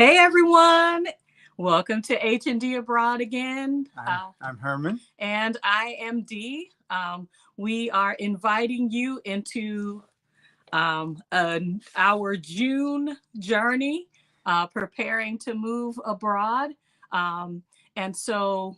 Hey everyone, welcome to H&D Abroad again. I'm Herman. And I am Dee. We are inviting you into our June journey, preparing to move abroad. Um, and so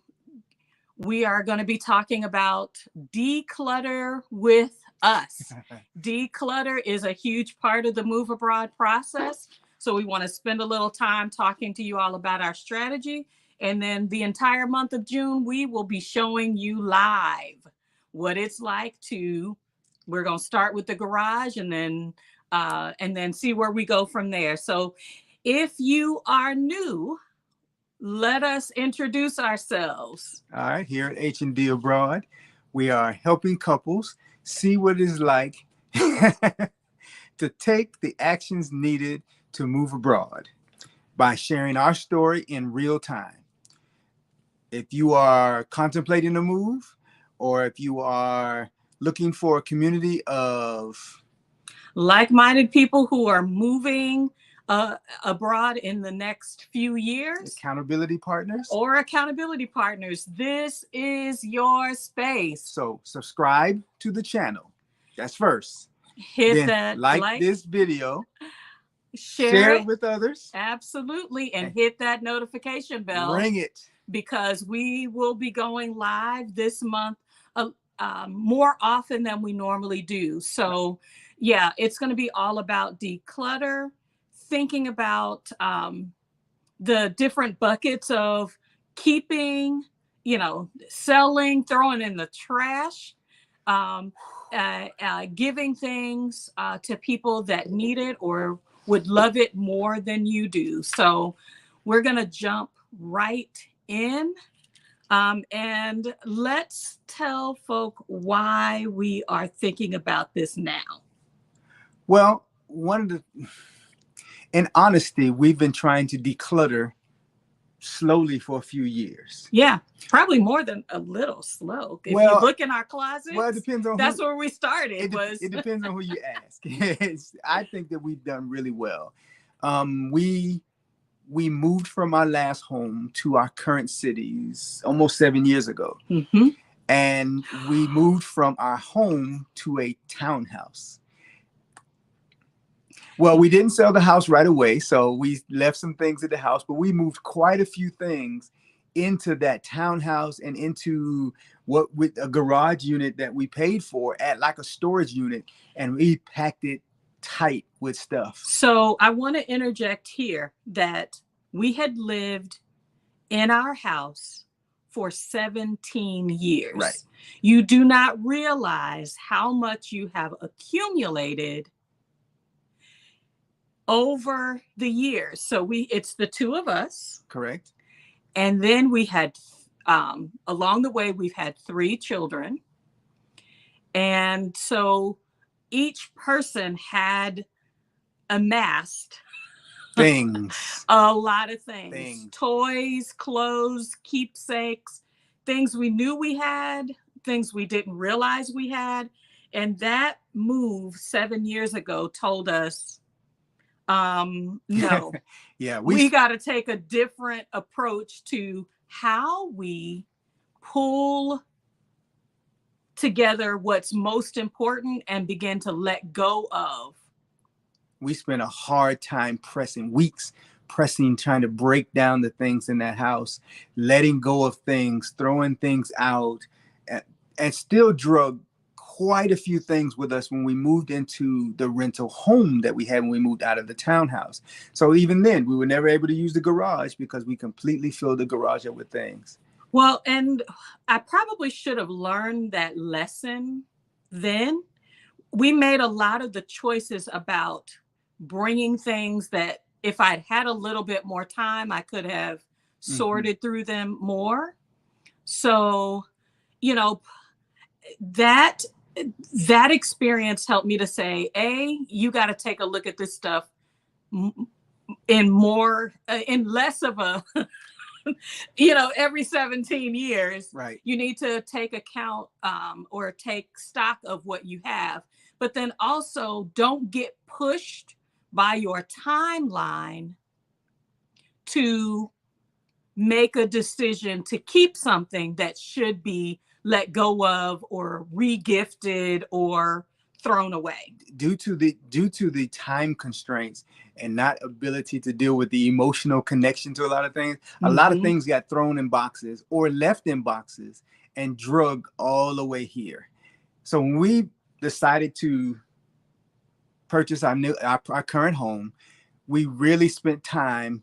we are going to be talking about declutter with us. Declutter is a huge part of the move abroad process. So we want to spend a little time talking to you all about our strategy. And then the entire month of June, we will be showing you live what it's like we're going to start with the garage and then see where we go from there. So if you are new, let us introduce ourselves. All right, here at H&D Abroad, we are helping couples see what it is like to take the actions needed to move abroad by sharing our story in real time. If you are contemplating a move, or if you are looking for a community of like-minded people who are moving abroad in the next few years, accountability partners, this is your space. So subscribe to the channel. That's first. Hit then that like this video, share it with others, absolutely, and hit that notification bell. Ring it, because we will be going live this month more often than we normally do. So yeah, it's going to be all about declutter, thinking about the different buckets of keeping, selling, throwing in the trash, giving things to people that need it or would love it more than you do. So we're going to jump right in. And let's tell folk why we are thinking about this now. Well, in honesty, we've been trying to declutter slowly for a few years. Yeah, probably more than a little slow. If you look in our closets, it depends on that's where we started. It depends on who you ask. I think that we've done really well. We moved from our last home to our current cities almost 7 years ago. Mm-hmm. And we moved from our home to a townhouse. Well, we didn't sell the house right away, so we left some things at the house, but we moved quite a few things into that townhouse and into with a garage unit that we paid for at like a storage unit, and we packed it tight with stuff. So I want to interject here that we had lived in our house for 17 years. Right. You do not realize how much you have accumulated over the years. So it's the two of us. Correct. And then we had, along the way, we've had 3 children. And so each person had amassed things, a lot of things, toys, clothes, keepsakes, things we knew we had, things we didn't realize we had. And that move 7 years ago told us, no, yeah, we got to take a different approach to how we pull together what's most important and begin to let go of. We spent a hard time trying to break down the things in that house, letting go of things, throwing things out, and still drug quite a few things with us when we moved into the rental home that we had when we moved out of the townhouse. So even then, we were never able to use the garage because we completely filled the garage up with things. Well, and I probably should have learned that lesson then. We made a lot of the choices about bringing things that if I'd had a little bit more time, I could have sorted through them more. So, that experience helped me to say, you got to take a look at this stuff in less of a, every 17 years, right? You need to take account or take stock of what you have, but then also don't get pushed by your timeline to make a decision to keep something that should be let go of or regifted or thrown away due to the time constraints and not ability to deal with the emotional connection to a lot of things. A lot of things got thrown in boxes or left in boxes and drug all the way here. So when we decided to purchase our current home, we really spent time.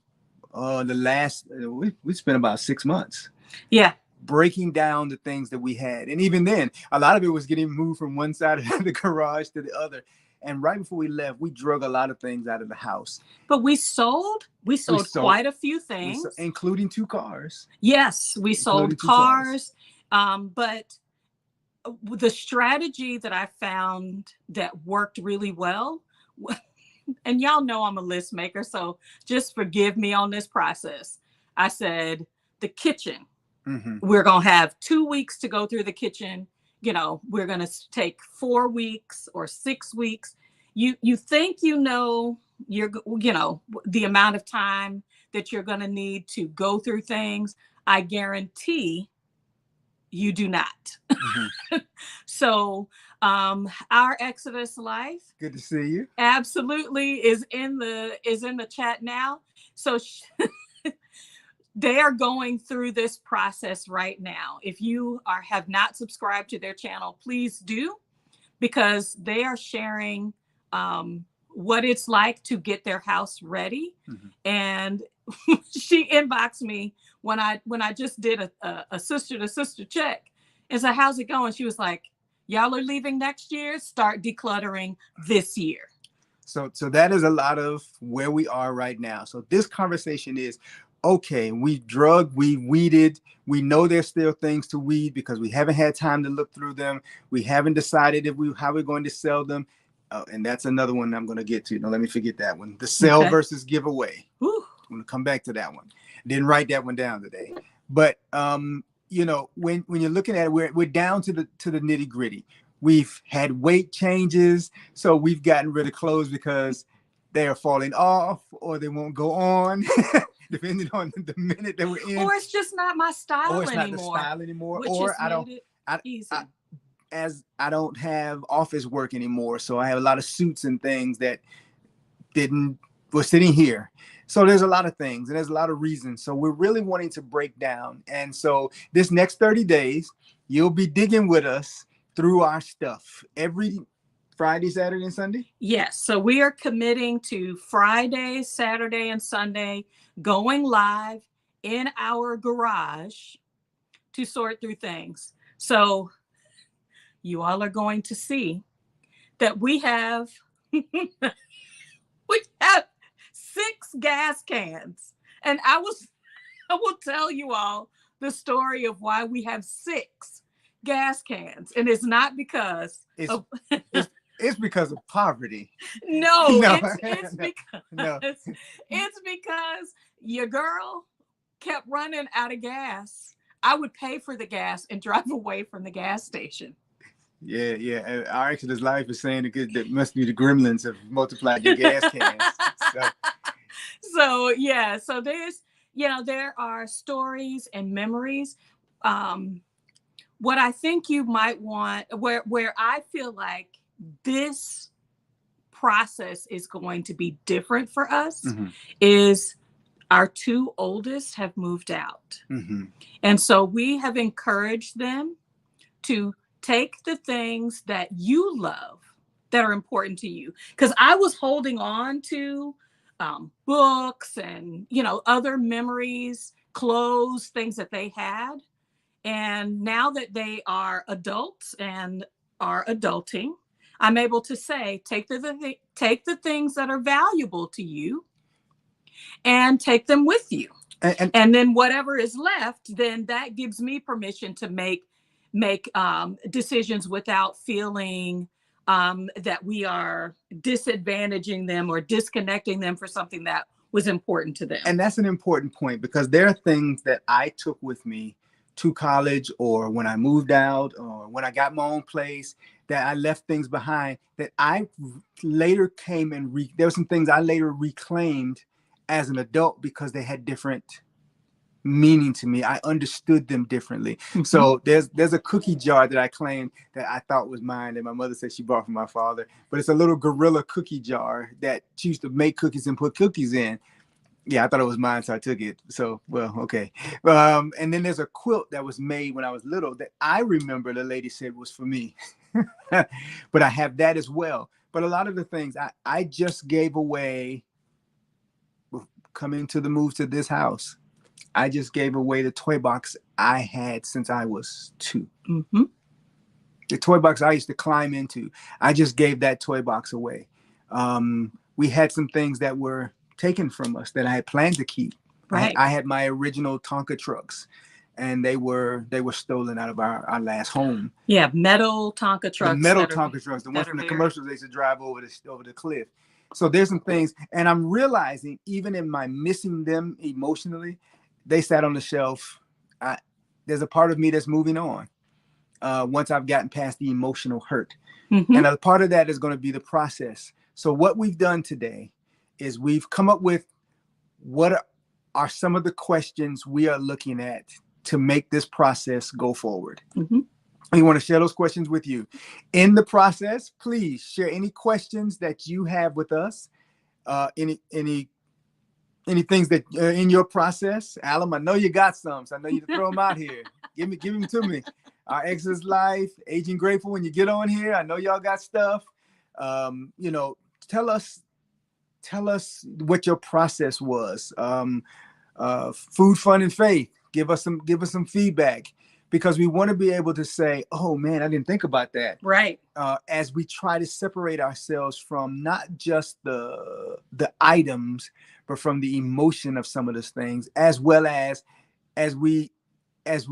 We spent about 6 months. Yeah. Breaking down the things that we had. And even then, a lot of it was getting moved from one side of the garage to the other. And right before we left, we drug a lot of things out of the house. But we sold quite a few things. Including 2 cars. Yes, we sold cars. But the strategy that I found that worked really well, and y'all know I'm a list maker, so just forgive me on this process. I said, the kitchen. We're going to have 2 weeks to go through the kitchen. You know, we're going to take 4 weeks or 6 weeks. You think, you know, the amount of time that you're going to need to go through things. I guarantee you do not. So our Exodus life. Good to see you. Absolutely is in the chat now. So they are going through this process right now. If you have not subscribed to their channel, please do, because they are sharing what it's like to get their house ready. And she inboxed me when I just did a sister to sister check and said, how's it going? She was like, y'all are leaving next year, start decluttering this year. So that is a lot of where we are right now. So this conversation is, okay, we weeded. We know there's still things to weed because we haven't had time to look through them. We haven't decided how we're going to sell them. And that's another one I'm going to get to. No, let me forget that one. The sell versus giveaway. I'm going to come back to that one. Didn't write that one down today. But you know, when you're looking at it, we're down to the nitty gritty. We've had weight changes, so we've gotten rid of clothes because they are falling off or they won't go on. Depending on the minute that we're in, or it's just not my style or it's not anymore. the style anymore, which or I don't have office work anymore, so I have a lot of suits and things that were sitting here. So there's a lot of things and there's a lot of reasons. So we're really wanting to break down, and so this next 30 days, you'll be digging with us through our stuff every Friday, Saturday, and Sunday? Yes. So we are committing to Friday, Saturday, and Sunday going live in our garage to sort through things. So you all are going to see that we have 6 gas cans. And I will tell you all the story of why we have 6 gas cans. And it's not because it's because of poverty. No, it's because your girl kept running out of gas. I would pay for the gas and drive away from the gas station. Yeah. Our Exodus life is saying that must be the gremlins have multiplied your gas cans. So there's, there are stories and memories. What I think you might want, where I feel like this process is going to be different for us, is our 2 oldest have moved out. And so we have encouraged them to take the things that you love that are important to you. Because I was holding on to books and, other memories, clothes, things that they had. And now that they are adults and are adulting, I'm able to say, take the things that are valuable to you and take them with you. And then whatever is left, then that gives me permission to make decisions without feeling that we are disadvantaging them or disconnecting them for something that was important to them. And that's an important point, because there are things that I took with me to college, or when I moved out, or when I got my own place, that I left things behind that I later came and there were some things I later reclaimed as an adult because they had different meaning to me. I understood them differently. Mm-hmm. So there's a cookie jar that I claimed that I thought was mine that my mother said she bought from my father, but it's a little gorilla cookie jar that she used to make cookies and put cookies in. Yeah, I thought it was mine, so I took it. So, well, okay. And then there's a quilt that was made when I was little that I remember the lady said was for me. But I have that as well. But a lot of the things I just gave away coming to the move to this house. I just gave away the toy box I had since I was 2. Mm-hmm. The toy box I used to climb into. I just gave that toy box away. We had some things that were taken from us that I had planned to keep. Right. I had my original Tonka trucks, and they were stolen out of our last home. Yeah, metal Tonka trucks. The metal Tonka trucks, the ones from the commercials they used to drive over the cliff. So there's some things, and I'm realizing even in my missing them emotionally, they sat on the shelf. There's a part of me that's moving on once I've gotten past the emotional hurt. Mm-hmm. And a part of that is going to be the process. So what we've done today is we've come up with what are some of the questions we are looking at to make this process go forward. Mm-hmm. We want to share those questions with you. In the process, please share any questions that you have with us. Any things that in your process. Alum, I know you got some, so I know you can throw them out here. Give them to me. Our Exodus Life, Aging Grateful. When you get on here, I know y'all got stuff. Tell us what your process was. Food, fun, and faith. Give us some feedback, because we want to be able to say, oh man, I didn't think about that. Right. As we try to separate ourselves from not just the items, but from the emotion of some of those things, as well as we as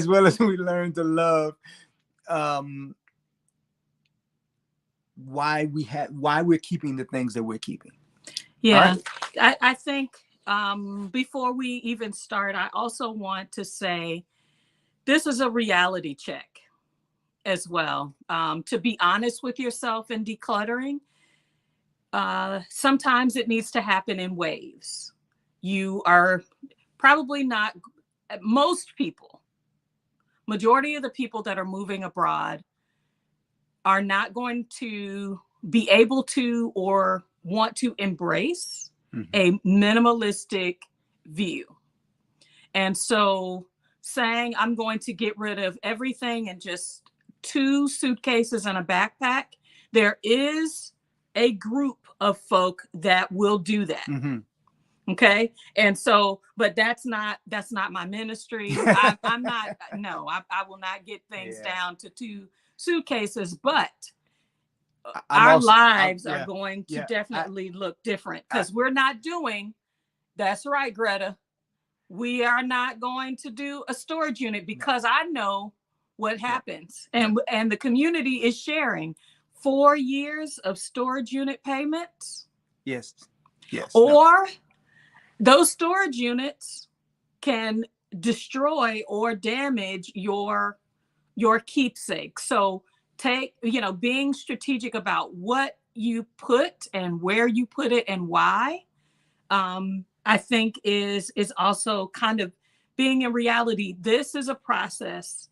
well as we learn to love why we're keeping the things that we're keeping. Yeah. Right? I think before we even start, I also want to say this is a reality check as well. To be honest with yourself in decluttering, sometimes it needs to happen in waves. You are probably not, majority of the people that are moving abroad are not going to be able to or want to embrace a minimalistic view. And so saying I'm going to get rid of everything in just 2 suitcases and a backpack, there is a group of folk that will do that. Mm-hmm. Okay. And so, but that's not my ministry. I'm not, no, I will not get things down to 2 suitcases, but our lives are going to definitely look different, because we're not doing, that's right, Greta. We are not going to do a storage unit, because I know what happens. And the community is sharing 4 years of storage unit payments. Yes. Or those storage units can destroy or damage your keepsake. So being strategic about what you put and where you put it and why, I think is also kind of being in reality. This is a process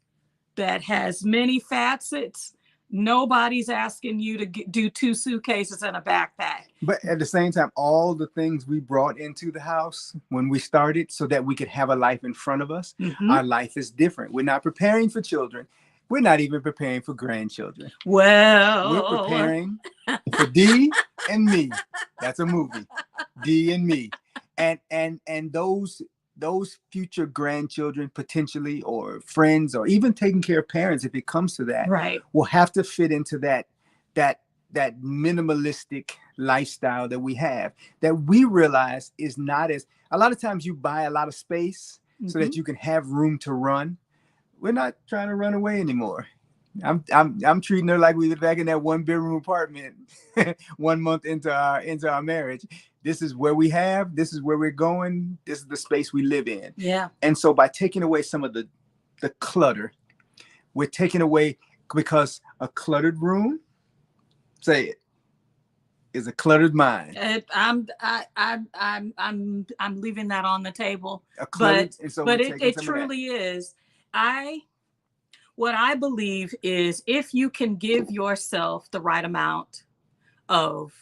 that has many facets. Nobody's asking you to do 2 suitcases and a backpack. But at the same time, all the things we brought into the house when we started so that we could have a life in front of us, our life is different. We're not preparing for children. We're not even preparing for grandchildren. Well, we're preparing for D and me. That's a movie. D and me. And those future grandchildren potentially, or friends, or even taking care of parents, if it comes to that, right, will have to fit into that minimalistic lifestyle that we have, that we realize is not as, a lot of times you buy a lot of space so that you can have room to run. We're not trying to run away anymore. I'm treating her like we were back in that 1-bedroom apartment 1 month into our marriage. This is where we have, this is where we're going. This is the space we live in. Yeah. And so by taking away some of the clutter, we're taking away, because a cluttered room, say it, is a cluttered mind. I'm leaving that on the table. A cluttered, But and so but we're it, taking it some of that. truly is. What I believe is if you can give yourself the right amount of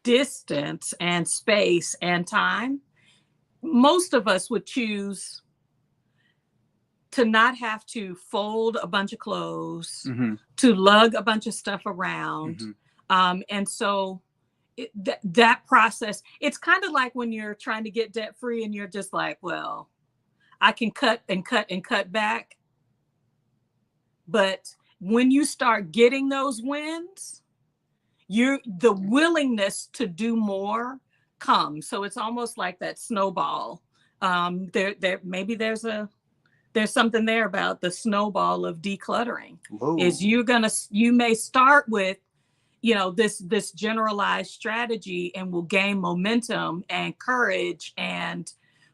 distance and space and time, most of us would choose to not have to fold a bunch of clothes, to lug a bunch of stuff around. And so that process, it's kind of like when you're trying to get debt free and you're just like, well, I can cut and cut and cut back. But when you start getting those wins, the willingness to do more comes. So it's almost like that snowball. Maybe there's something there about the snowball of decluttering. Whoa. Is you may start with, this generalized strategy and will gain momentum and courage and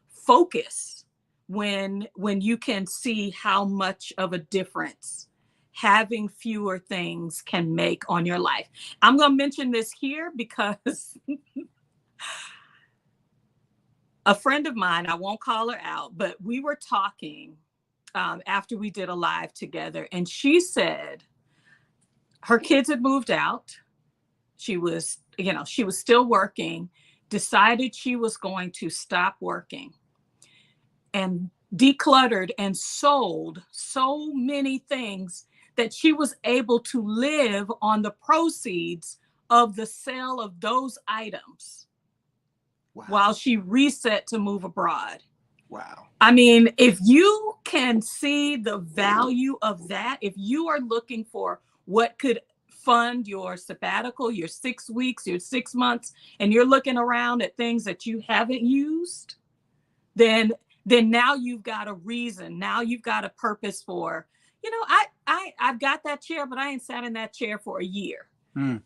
focus when you can see how much of a difference having fewer things can make on your life. I'm going to mention this here because a friend of mine, I won't call her out, but we were talking after we did a live together, and she said her kids had moved out. She was still working, decided she was going to stop working, and decluttered and sold so many things that she was able to live on the proceeds of the sale of those items. Wow. While she reset to move abroad. Wow. I mean, if you can see the value of that, if you are looking for what could fund your sabbatical, your 6 weeks, your 6 months, and you're looking around at things that you haven't used, then now you've got a reason. Now you've got a purpose for, I've got that chair, but I ain't sat in that chair for a year.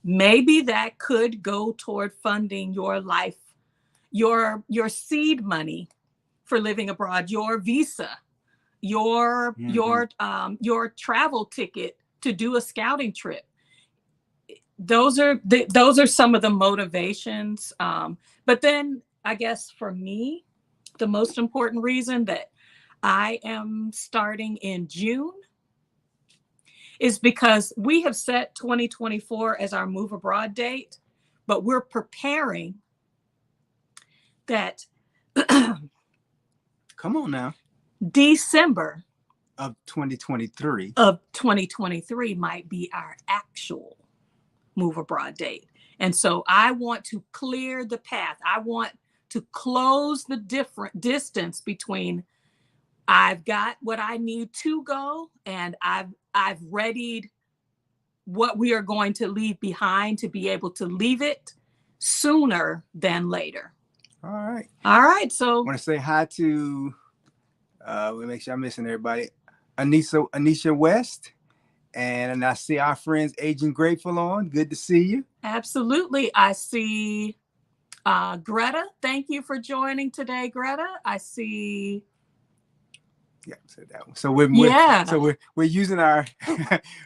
Maybe that could go toward funding your life, your seed money for living abroad, your visa, your travel ticket to do a scouting trip. Those are some of the motivations. But then I guess for me, the most important reason that I am starting in June is because we have set 2024 as our move abroad date, but we're preparing that come on now, December of 2023 might be our actual move abroad date. And so I want to clear the path. I want to close the different distance between I've got what I need to go and I've readied what we are going to leave behind to be able to leave it sooner than later. All right. So I want to say hi to we make sure I'm missing everybody. Anisha West. And I see our friends Aging Grateful on. Good to see you. Absolutely. I see Greta. Thank you for joining today, Greta. I see. Yeah, I said that one. So we're using our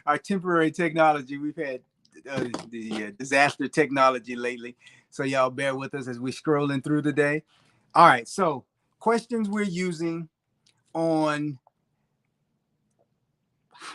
our temporary technology. We've had the disaster technology lately. So y'all bear with us as we're scrolling through the day. All right. So questions we're using on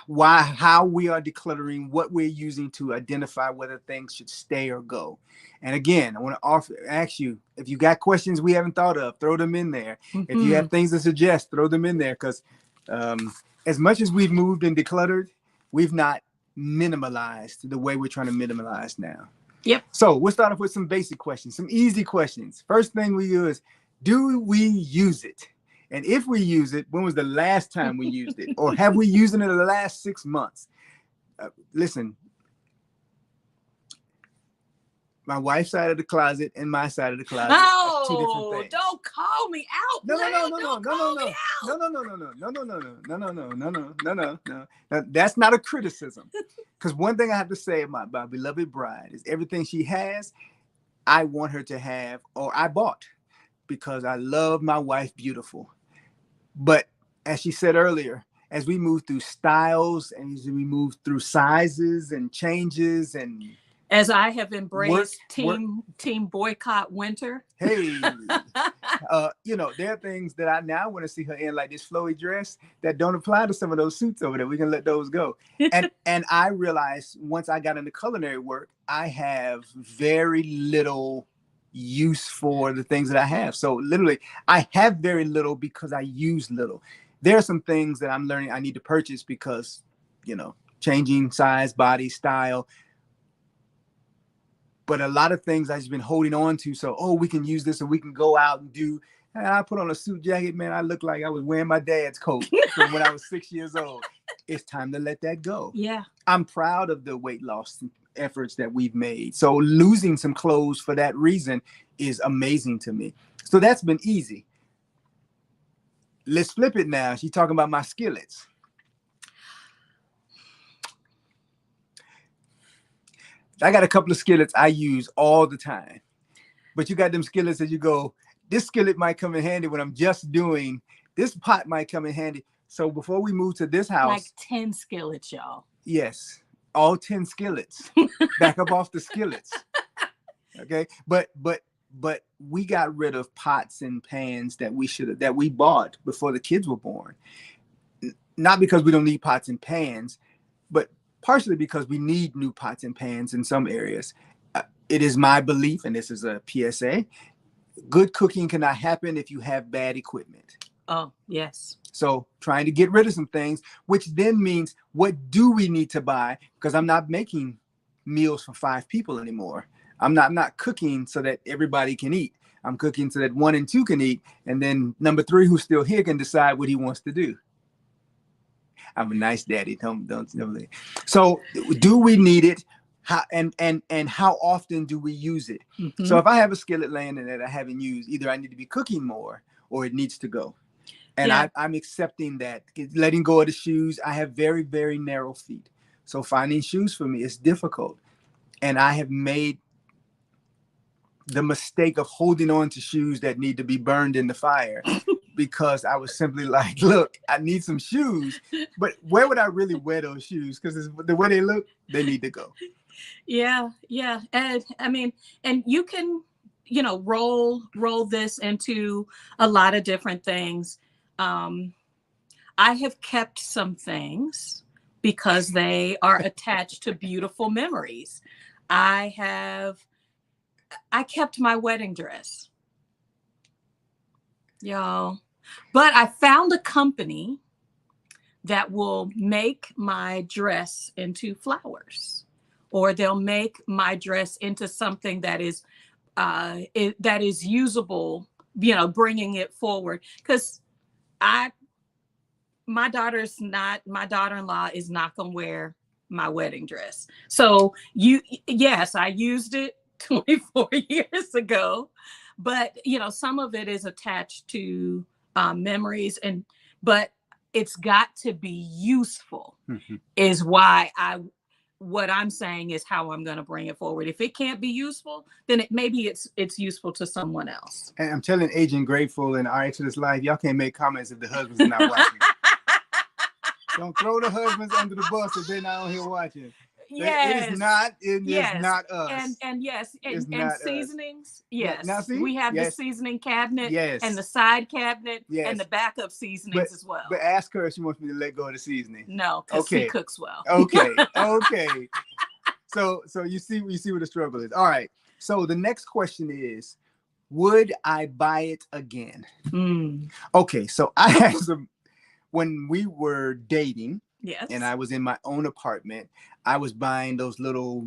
how we are decluttering, what we're using to identify whether things should stay or go. And again, I want to ask you, if you got questions we haven't thought of, throw them in there. If you have things to suggest, throw them in there, because as much as we've moved and decluttered, we've not minimalized the way we're trying to minimalize now. Yep. So we'll start off with some basic questions, some easy questions. First thing we do is, do we use it? And if we use it, when was the last time we used it? Or have we used it in the last 6 months? Listen, my wife's side of the closet and my side of the closet are two different things. Don't call me out. No. That's not a criticism. Because one thing I have to say about my beloved bride is everything she has, I want her to have, or I bought, because I love my wife beautiful. But as she said earlier, as we move through styles and as we move through sizes and changes and As I have embraced work. team boycott winter. Hey, there are things that I now want to see her in, like this flowy dress, that don't apply to some of those suits over there. We can let those go. And I realized once I got into culinary work, I have very little use for the things that I have. So literally, I have very little because I use little. There are some things that I'm learning I need to purchase because, changing size, body, style. But a lot of things I've just been holding on to. So, we can use this, or we can go out and do. And I put on a suit jacket, man. I look like I was wearing my dad's coat from when I was 6 years old. It's time to let that go. Yeah. I'm proud of the weight loss efforts that we've made. So losing some clothes for that reason is amazing to me. So that's been easy. Let's flip it now. She's talking about my skillets. I got a couple of skillets I use all the time, but you got them skillets that you go, this skillet might come in handy when I'm just doing, this pot might come in handy. So before we move to this house. Like 10 skillets, y'all. Yes, all 10 skillets. Back up off the skillets. Okay, but we got rid of pots and pans that we bought before the kids were born. Not because we don't need pots and pans, but partially because we need new pots and pans in some areas. It is my belief, and this is a PSA, good cooking cannot happen if you have bad equipment. Oh, yes. So trying to get rid of some things, which then means, what do we need to buy? Because I'm not making meals for 5 people anymore. I'm not cooking so that everybody can eat. I'm cooking so that 1 and 2 can eat. And then number 3, who's still here, can decide what he wants to do. I'm a nice daddy. Don't. So do we need it? How and how often do we use it? Mm-hmm. So if I have a skillet laying in that I haven't used, either I need to be cooking more or it needs to go. And yeah. I'm accepting that, letting go of the shoes. I have very, very narrow feet. So finding shoes for me is difficult. And I have made the mistake of holding on to shoes that need to be burned in the fire. Because I was simply like, look, I need some shoes, but where would I really wear those shoes? Because the way they look, they need to go. Yeah. And I mean, and you can, roll this into a lot of different things. I have kept some things because they are attached to beautiful memories. I kept my wedding dress. Y'all. But I found a company that will make my dress into flowers, or they'll make my dress into something that is usable, bringing it forward. Because my daughter-in-law is not going to wear my wedding dress. So yes, I used it 24 years ago, but some of it is attached to memories, but it's got to be useful. Mm-hmm. Is why what I'm saying is how I'm going to bring it forward. If it can't be useful, then maybe it's useful to someone else. And I'm telling Agent Grateful and our Exodus Life, y'all can't make comments if the husband's not watching. Don't throw the husbands under the bus if they're not on here watching. Yes. It is not us. And yes, and seasonings. Us. Yes. Now, see? We have the seasoning cabinet, yes, and the side cabinet, yes, and the backup seasonings as well. But ask her if she wants me to let go of the seasoning. No, because she cooks well. Okay. So you see where the struggle is. All right. So the next question is, would I buy it again? Okay, so I had when we were dating. Yes. And I was in my own apartment. I was buying those little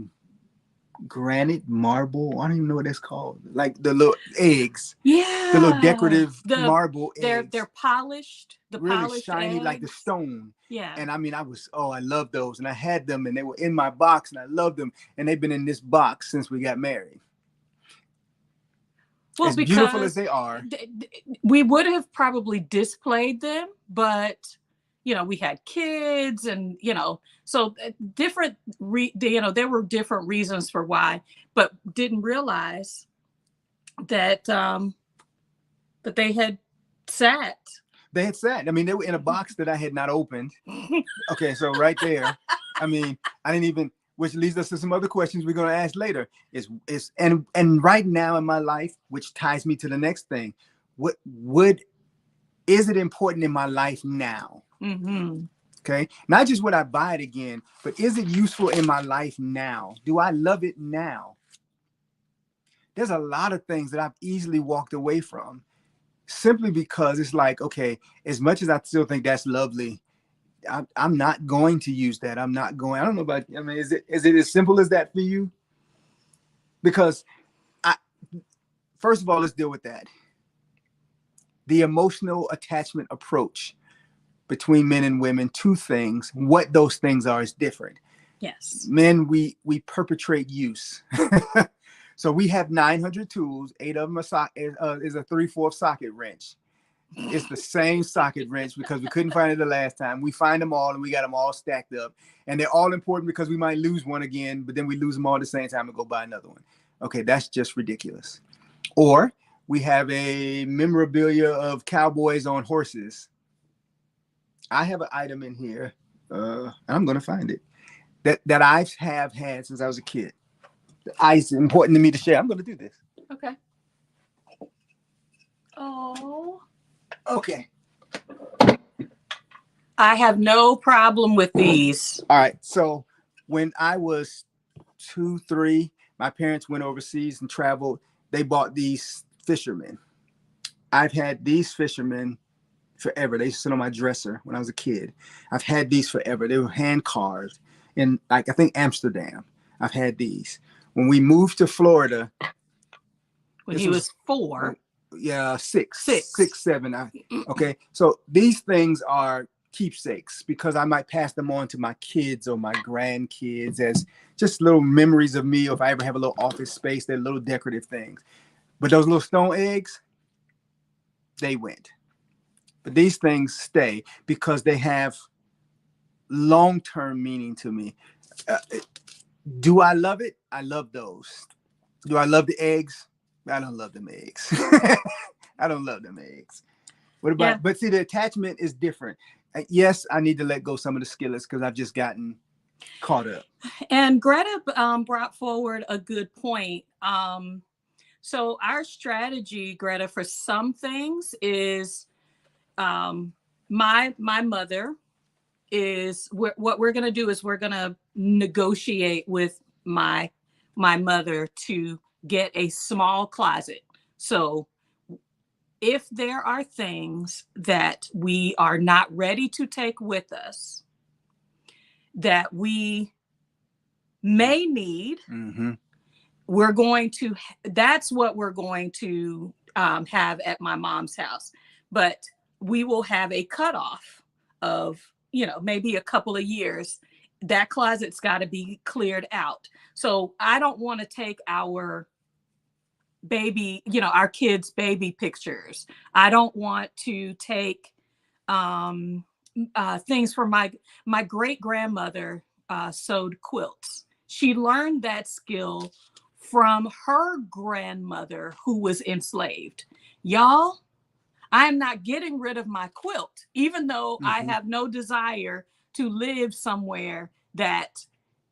granite marble. I don't even know what that's called. Like the little eggs. Yeah. The little decorative marble eggs. They're polished. The really polished shiny, eggs. like the stone. Yeah. And I mean, I love those. And I had them, and they were in my box, and I loved them. And they've been in this box since we got married. Well, as beautiful as they are. We would have probably displayed them, but we had kids, and so different. There were different reasons for why, but didn't realize that that they had sat. They had sat. I mean, they were in a box that I had not opened. Okay, so right there. I mean, I didn't even. which leads us to some other questions we're going to ask later. And right now in my life, which ties me to the next thing, is it important in my life now? Mm-hmm. Okay, not just would I buy it again, but is it useful in my life now? Do I love it now? There's a lot of things that I've easily walked away from simply because it's like, okay, as much as I still think that's lovely, I'm not going to use that. I'm not going. I don't know about. I mean, is it as simple as that for you? Because first of all, let's deal with that. The emotional attachment approach between men and women to things, what those things are is different. Yes. Men, we perpetrate use. So we have 900 tools. 8 of them is a 3/4 socket wrench. It's the same socket wrench because we couldn't find it the last time. We find them all and we got them all stacked up. And they're all important because we might lose one again, but then we lose them all at the same time and go buy another one. Okay, that's just ridiculous. Or we have a memorabilia of cowboys on horses. I have an item in here, and I'm going to find it, that I have had since I was a kid. It's important to me to share. I'm going to do this. Okay. Oh. Okay. I have no problem with these. All right. So when I was 2, 3, my parents went overseas and traveled. They bought these fishermen. I've had these fishermen forever. They used to sit on my dresser when I was a kid. I've had these forever. They were hand carved in, like, I think Amsterdam. I've had these. When we moved to Florida, When he was 4. Yeah, 6, 7. Okay. So these things are keepsakes because I might pass them on to my kids or my grandkids as just little memories of me. Or if I ever have a little office space, they're little decorative things. But those little stone eggs, they went. But these things stay because they have long-term meaning to me. Do I love it? I love those. Do I love the eggs? I don't love them eggs. I don't love them eggs. What about? Yeah. But see, the attachment is different. Yes, I need to let go some of the skillets because I've just gotten caught up. And Greta brought forward a good point. So our strategy, Greta, for some things is my mother is what we're going to do is we're going to negotiate with my mother to get a small closet. So if there are things that we are not ready to take with us that we may need, mm-hmm. That's what we're going to have at my mom's house. But we will have a cutoff of, maybe a couple of years. That closet's got to be cleared out. So I don't want to take our baby, our kids' baby pictures. I don't want to take things from my great grandmother sewed quilts. She learned that skill from her grandmother who was enslaved. Y'all, I'm not getting rid of my quilt, even though mm-hmm. I have no desire to live somewhere that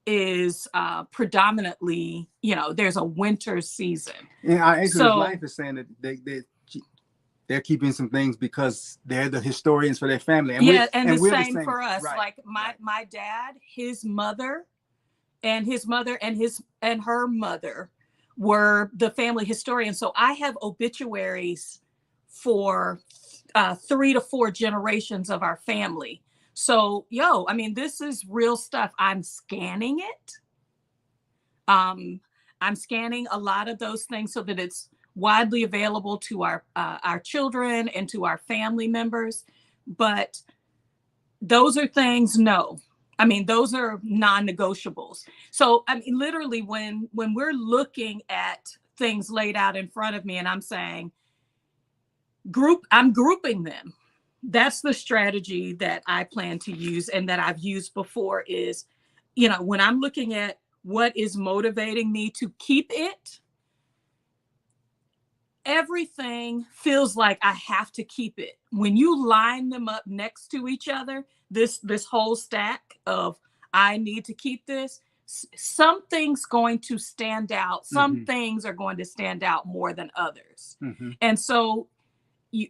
is predominantly, there's a winter season. Yeah, our Anchor's Life is saying that they're keeping some things because they're the historians for their family. And the same for us. Right, like my dad, his mother, and her mother were the family historians. So I have obituaries for 3 to 4 generations of our family. So, this is real stuff. I'm scanning it. I'm scanning a lot of those things so that it's widely available to our children and to our family members. But those are things, no. Those are non-negotiables. So, literally when we're looking at things laid out in front of me and I'm saying, I'm grouping them. That's the strategy that I plan to use and that I've used before is, when I'm looking at what is motivating me to keep it, everything feels like I have to keep it. When you line them up next to each other, this whole stack of I need to keep this something's going to stand out. Some Mm-hmm. things are going to stand out more than others. Mm-hmm. And so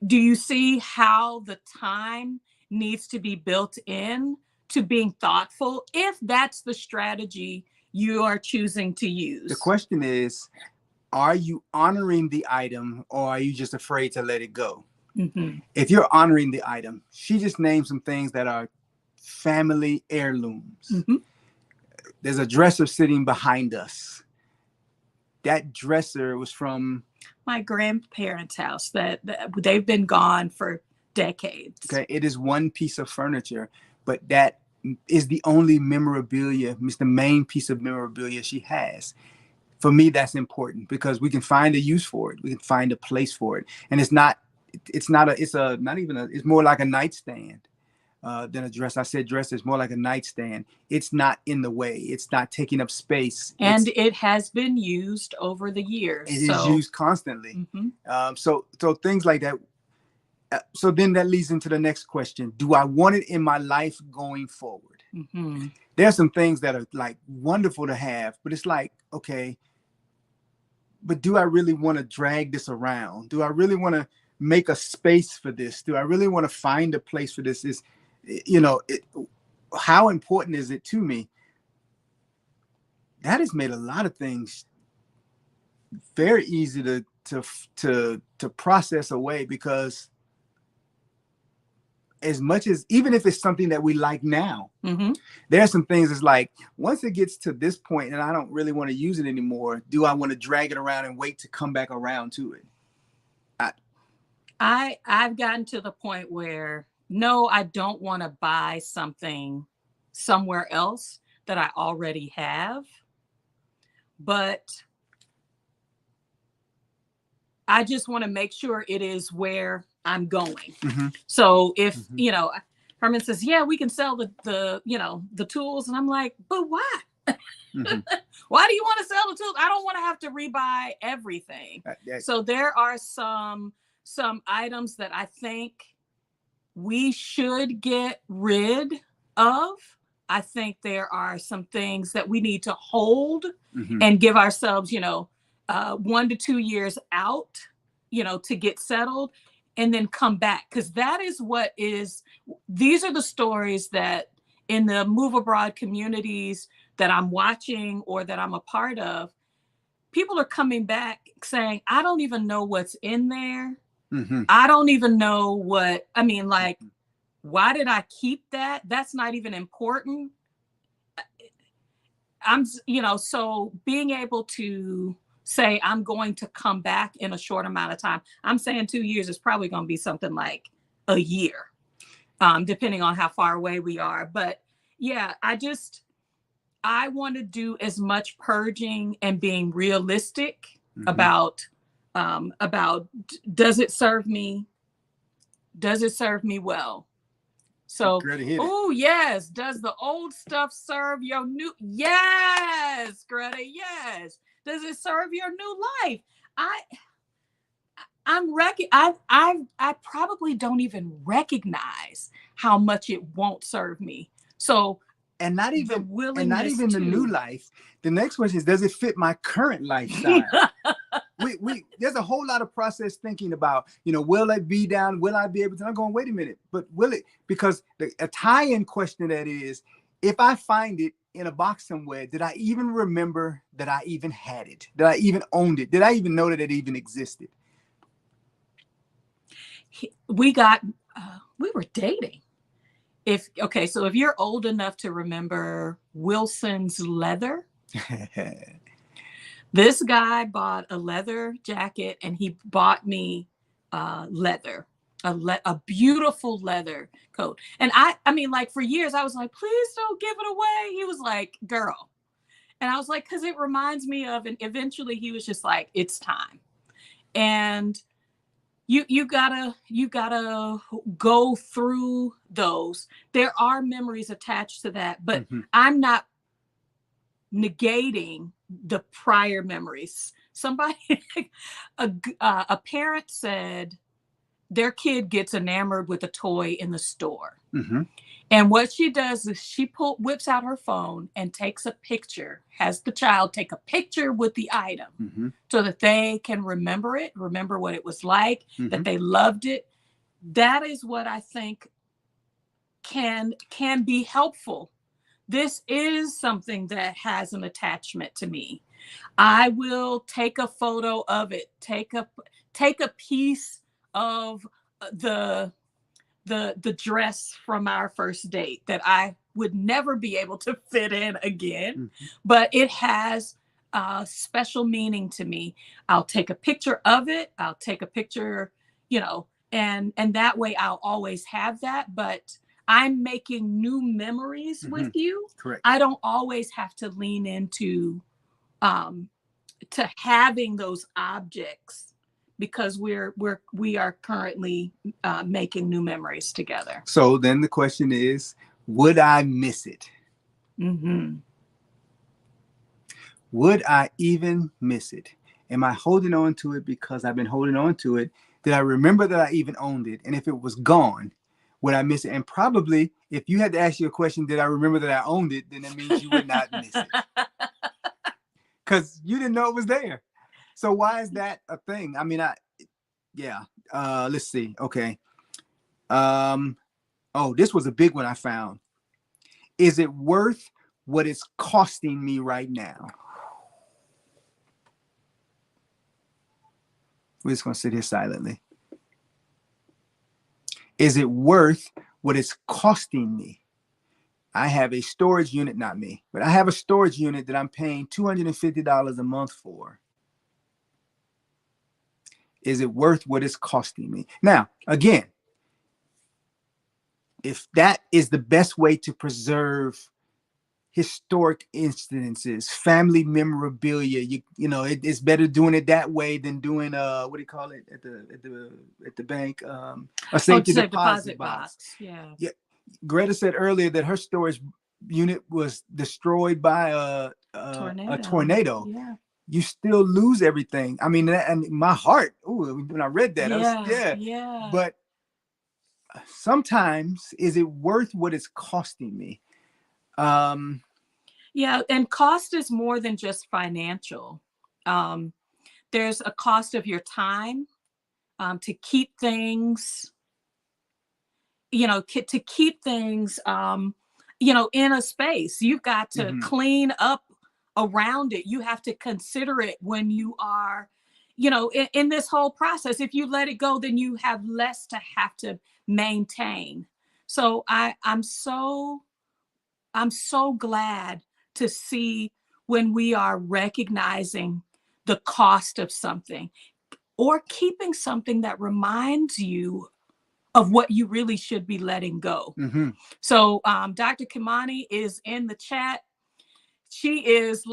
do you see how the time needs to be built in to being thoughtful if that's the strategy you are choosing to use? The question is, are you honoring the item or are you just afraid to let it go? Mm-hmm. If you're honoring the item, she just named some things that are family heirlooms. Mm-hmm. There's a dresser sitting behind us. That dresser was from my grandparents' house that they've been gone for decades. Okay, it is one piece of furniture, but that is the only memorabilia, it's the main piece of memorabilia she has. For me, that's important because we can find a use for it. We can find a place for it. And it's not it's more like a nightstand than a dress. I said dress is more like a nightstand. It's not in the way. It's not taking up space. And it has been used over the years. It is used constantly. Mm-hmm. So things like that. So then that leads into the next question. Do I want it in my life going forward? Mm-hmm. There's some things that are like wonderful to have, but it's like, okay, but do I really want to drag this around? Do I really want to make a space for this? Do I really want to find a place for this? How important is it to me? That has made a lot of things very easy to process away, because as much as, even if it's something that we like now, Mm-hmm. there are some things that's like, once it gets to this point and I don't really want to use it anymore, do I want to drag it around and wait to come back around to it? I've gotten to the point where, no, I don't want to buy something somewhere else that I already have, but I just want to make sure it is where I'm going. Mm-hmm. So if, Herman says, yeah, we can sell the tools. And I'm like, but why? Mm-hmm. Why do you want to sell the tools? I don't want to have to rebuy everything. So there are some items that I think we should get rid of. I think there are some things that we need to hold and give ourselves, 1 to 2 years out, to get settled and then come back. Because these are the stories that in the move abroad communities that I'm watching or that I'm a part of, people are coming back saying, I don't even know what's in there. Mm-hmm. I don't even know why did I keep that? That's not even important. So being able to say, I'm going to come back in a short amount of time. I'm saying 2 years is probably going to be something like a year, depending on how far away we are. But yeah, I want to do as much purging and being realistic about does it serve me? Does it serve me well? So, oh yes, does the old stuff serve your new? Yes, Greta, yes. Does it serve your new life? I probably don't even recognize how much it won't serve me. So, and not even the new life. The next question is, does it fit my current lifestyle? we there's a whole lot of process thinking about, will it be down? Will I be able to? I'm going, wait a minute, but will it? Because a tie-in question that is, if I find it in a box somewhere, did I even remember that I even had it? Did I even owned it? Did I even know that it even existed? We were dating. So if you're old enough to remember Wilson's leather, this guy bought a leather jacket and he bought me leather, a beautiful leather coat. And I mean, like for years I was like, please don't give it away. He was like, girl. And I was like, because it reminds me of, and eventually he was just like, it's time. And you gotta go through those. There are memories attached to that, but I'm not negating the prior memories. Somebody, a parent said, their kid gets enamored with a toy in the store. Mm-hmm. And what she does is she whips out her phone and takes a picture, has the child take a picture with the item Mm-hmm. so that they can remember it, remember what it was like, Mm-hmm. that they loved it. That is what I think can be helpful. This is something that has an attachment to me. I will take a photo of it, take a piece of the dress from our first date that I would never be able to fit in again, Mm-hmm. but it has a special meaning to me. I'll take a picture of it. I'll take a picture, and that way I'll always have that. But I'm making new memories Mm-hmm. with you. Correct. I don't always have to lean into to having those objects because we are currently making new memories together. So then the question is, would I miss it? Mm-hmm. Would I even miss it? Am I holding on to it because I've been holding on to it? Did I remember that I even owned it? And if it was gone, would I miss it? And probably if you had to ask you a question, did I remember that I owned it? Then that means you would not miss it. Because you didn't know it was there. So why is that a thing? I mean, let's see. Okay. This was a big one I found. Is it worth what it's costing me right now? We're just going to sit here silently. Is it worth what it's costing me? I have a storage unit, not me, but I have a storage unit that I'm paying $250 a month for. Is it worth what it's costing me? Now, again, if that is the best way to preserve historic incidences, family memorabilia, it's better doing it that way than doing what do you call it at the bank, a safety deposit box. Yeah. Greta said earlier that her storage unit was destroyed by a tornado. Yeah. You still lose everything. I mean, and my heart, when I read that, yeah. But sometimes, is it worth what it's costing me? Yeah, and cost is more than just financial. There's a cost of your time to keep things, to keep things, in a space. You've got to Mm-hmm. clean up around it. You have to consider it when you are, in this whole process. If you let it go, then you have less to have to maintain. So I'm so glad to see when we are recognizing the cost of something or keeping something that reminds you of what you really should be letting go. Mm-hmm. So Dr. Kimani is in the chat. She's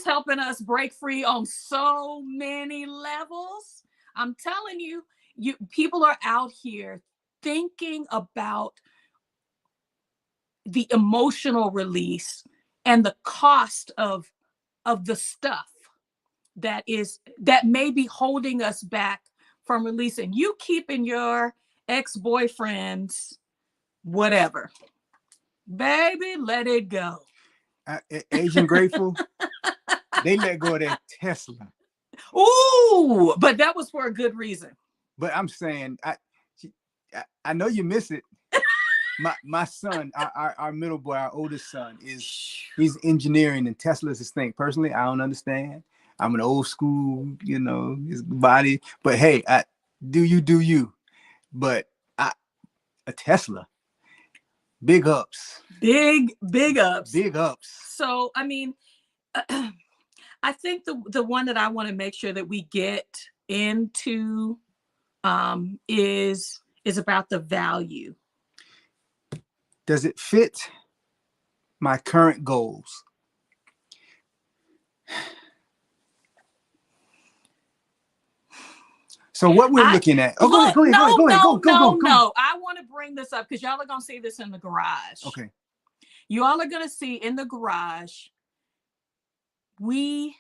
helping us break free on so many levels. I'm telling you, people are out here thinking about the emotional release and the cost of the stuff that may be holding us back from releasing. You keeping your ex-boyfriend's whatever, baby, let it go. Asian Grateful, they let go of their Tesla. Ooh, but that was for a good reason. But I'm saying, I know you miss it. My son, our middle boy, our oldest son, he's engineering, and Tesla's his thing. Personally, I don't understand. I'm an old school, his body. But hey, do you. But a Tesla, big ups. Big ups. Big ups. So, I mean, I think the one that I want to make sure that we get into is about the value. Does it fit my current goals? So what we're looking at. Go ahead. Go. I want to bring this up because y'all are going to see this in the garage. Okay. You all are going to see in the garage, we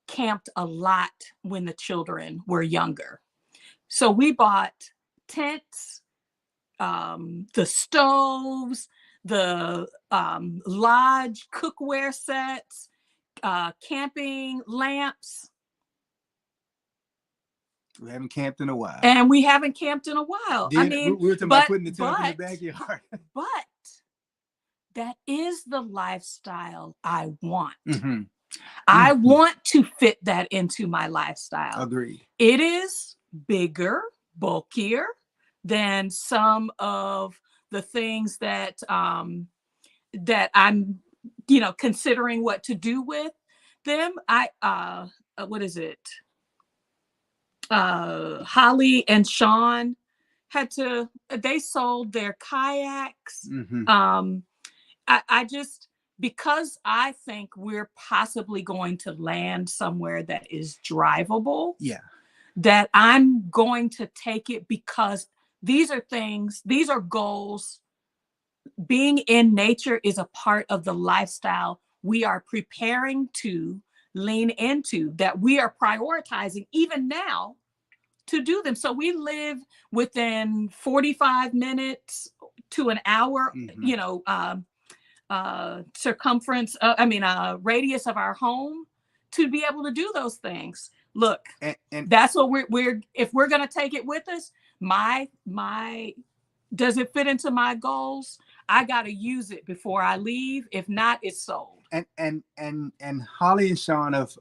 camped a lot when the children were younger. So we bought tents, the stoves, the lodge cookware sets, camping lamps. We haven't camped in a while. And we haven't camped in a while. I mean, we were talking about putting the tent in the backyard. But that is the lifestyle I want. Mm-hmm. I want to fit that into my lifestyle. Agreed. It is bigger, bulkier than some of the things that that I'm, considering what to do with them. What is it? Holly and Sean they sold their kayaks. Mm-hmm. I just, because I think we're possibly going to land somewhere that is drivable. Yeah. That I'm going to take it, because these are goals. Being in nature is a part of the lifestyle we are preparing to lean into, that we are prioritizing even now to do them. So we live within 45 minutes to an hour, circumference, radius of our home to be able to do those things. Look, and that's what we're if we're going to take it with us, my does it fit into my goals? I got to use it before I leave. If not, it's sold. And Holly and Sean of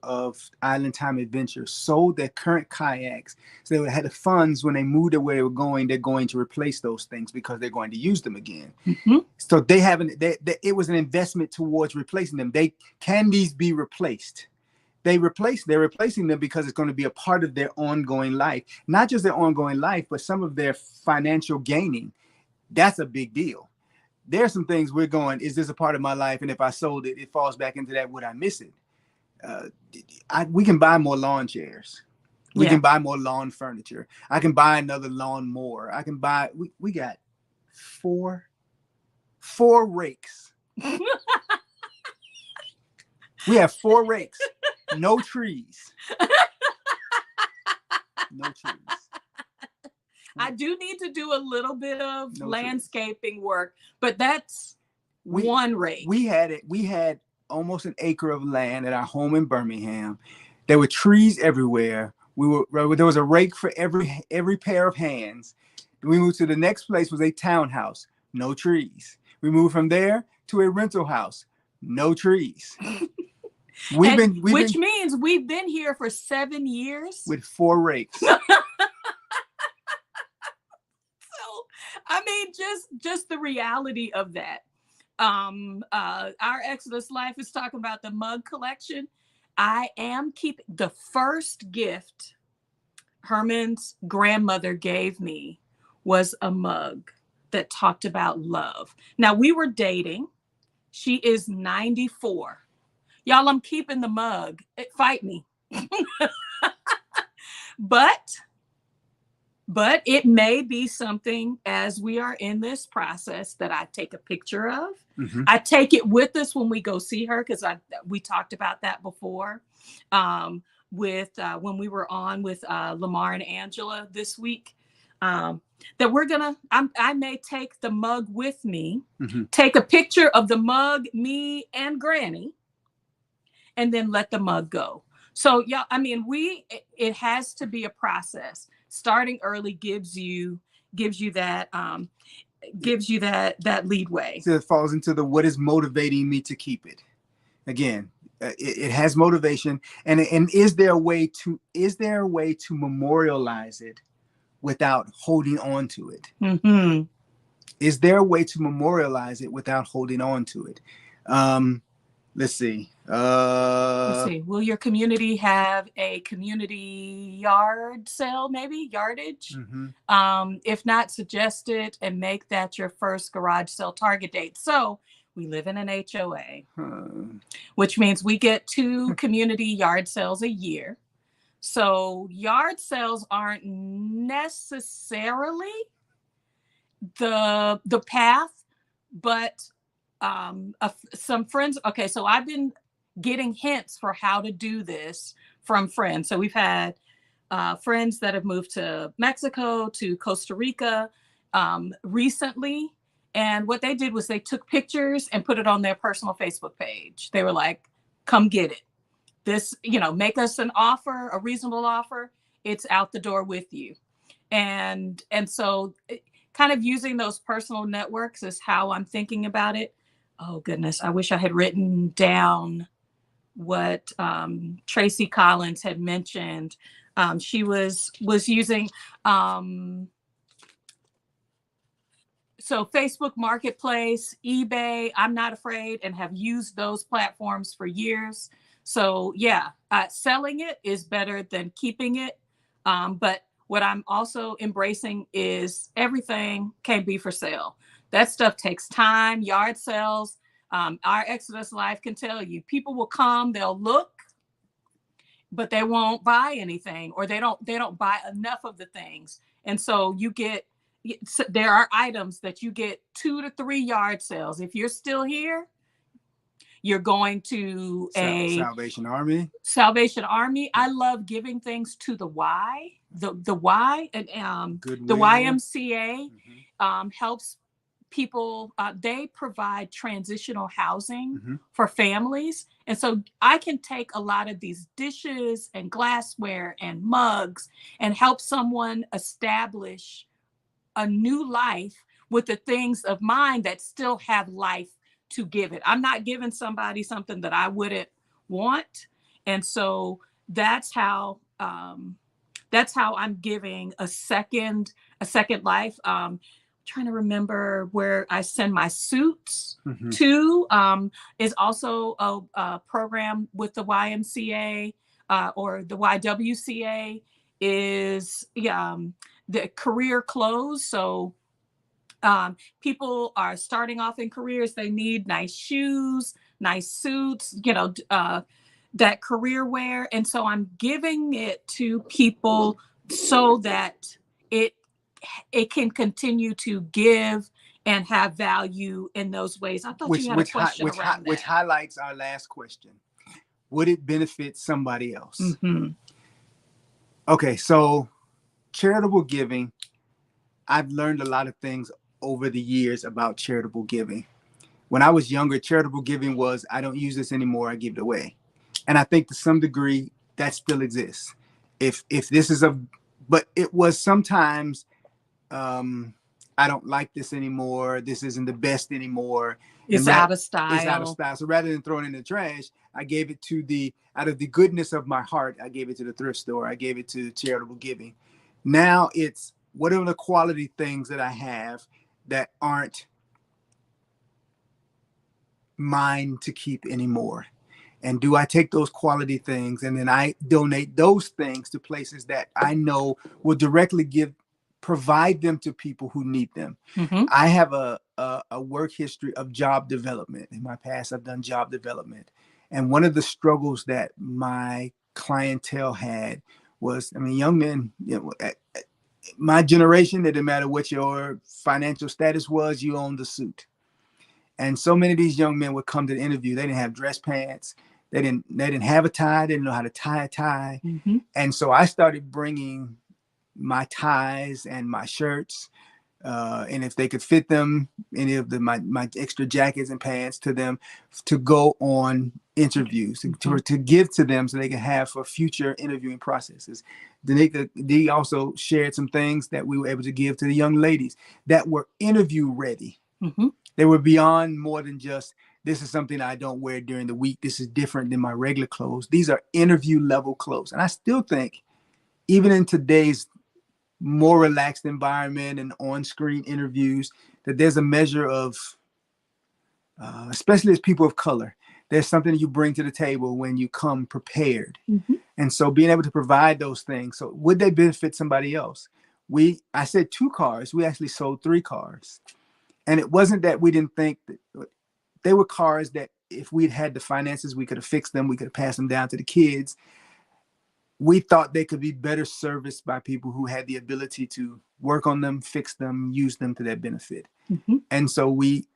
Island Time Adventure sold their current kayaks. So they had the funds when they moved to where they were going. They're going to replace those things because they're going to use them again. Mm-hmm. So they haven't. It was an investment towards replacing them. Can these be replaced? They're replacing them because it's going to be a part of their ongoing life, not just their ongoing life, but some of their financial gaining. That's a big deal. There are some things we're going, is this a part of my life? And if I sold it, it falls back into that. Would I miss it? We can buy more lawn chairs. We can buy more lawn furniture. I can buy another lawn mower. I can buy, we got four rakes. We have 4 rakes, no trees. No trees. I do need to do a little bit of landscaping work, but that's one rake. We had almost an acre of land at our home in Birmingham. There were trees everywhere. There was a rake for every pair of hands. We moved to the next place, was a townhouse, no trees. We moved from there to a rental house, no trees. Which means we've been here for 7 years with 4 rakes. I mean, just the reality of that. Our Exodus Life is talking about the mug collection. I am keeping the first gift Herman's grandmother gave me was a mug that talked about love. Now, we were dating. She is 94. Y'all, I'm keeping the mug. Fight me. But it may be something, as we are in this process, that I take a picture of. Mm-hmm. I take it with us when we go see her, because we talked about that before when we were on with Lamar and Angela this week. That I may take the mug with me, mm-hmm. take a picture of the mug, me and Granny, and then let the mug go. So, yeah, I mean, it has to be a process. Starting early gives you that leadway. So it falls into the what is motivating me to keep it. Again, it has motivation, and is there a way to memorialize it without holding on to it? Mm-hmm. Is there a way to memorialize it without holding on to it? Let's see. Will your community have a community yard sale, maybe yardage? Mm-hmm. If not, suggest it and make that your first garage sale target date. So we live in an HOA, which means we get 2 community yard sales a year. So yard sales aren't necessarily the path, but some friends. Okay, so I've been getting hints for how to do this from friends. So we've had friends that have moved to Mexico, to Costa Rica recently. And what they did was they took pictures and put it on their personal Facebook page. They were like, come get it. This, make us an offer, a reasonable offer. It's out the door with you. And so kind of using those personal networks is how I'm thinking about it. Oh, goodness. I wish I had written down what Tracy Collins had mentioned. She was using so Facebook Marketplace, eBay. I'm not afraid and have used those platforms for years. So yeah, selling it is better than keeping it. But what I'm also embracing is everything can be for sale. That stuff takes time. Yard sales. Our Exodus life can tell you, people will come, they'll look, but they won't buy anything, or they don't buy enough of the things. And so there are items that you get 2 to 3 yard sales. If you're still here, you're going to a Salvation Army. I love giving things to the Y, the Y, and the YMCA helps people. They provide transitional housing for families. And so I can take a lot of these dishes and glassware and mugs and help someone establish a new life with the things of mine that still have life to give it. I'm not giving somebody something that I wouldn't want. And so that's how I'm giving a second life. Trying to remember where I send my suits to, is also a program with the YMCA or the YWCA, is the career clothes. So people are starting off in careers. They need nice shoes, nice suits, that career wear. And so I'm giving it to people so that it can continue to give and have value in those ways. I thought you had a question around that. Which highlights our last question. Would it benefit somebody else? Okay, so charitable giving, I've learned a lot of things over the years about charitable giving. When I was younger, charitable giving was, I don't use this anymore, I give it away. And I think to some degree that still exists. If this is but it was sometimes, I don't like this anymore. This isn't the best anymore. It's out of style. It's out of style. So rather than throwing it in the trash, I gave it to out of the goodness of my heart, I gave it to the thrift store. I gave it to charitable giving. Now it's, what are the quality things that I have that aren't mine to keep anymore? And do I take those quality things and then I donate those things to places that I know will directly provide them to people who need them? I have a work history of job development. In my past, I've done job development. And one of the struggles that my clientele had was, young men, my generation, it didn't matter what your financial status was, you owned the suit. And so many of these young men would come to the interview. They didn't have dress pants. They didn't have a tie. They didn't know how to tie a tie. And so I started bringing my ties and my shirts, and if they could fit them, any of my extra jackets and pants to them, to go on interviews, to give to them so they can have for future interviewing processes. They also shared some things that we were able to give to the young ladies that were interview ready. They were beyond more than just, this is something I don't wear during the week. This is different than my regular clothes. These are interview level clothes. And I still think, even in today's more relaxed environment and on-screen interviews, that there's a measure of, especially as people of color, there's something you bring to the table when you come prepared. And so being able to provide those things. So would they benefit somebody else? I said 2 cars. We actually sold 3 cars. And it wasn't that we didn't think that they were cars that if we'd had the finances, we could have fixed them. We could have passed them down to the kids. We thought they could be better serviced by people who had the ability to work on them, fix them, use them to their benefit. And so we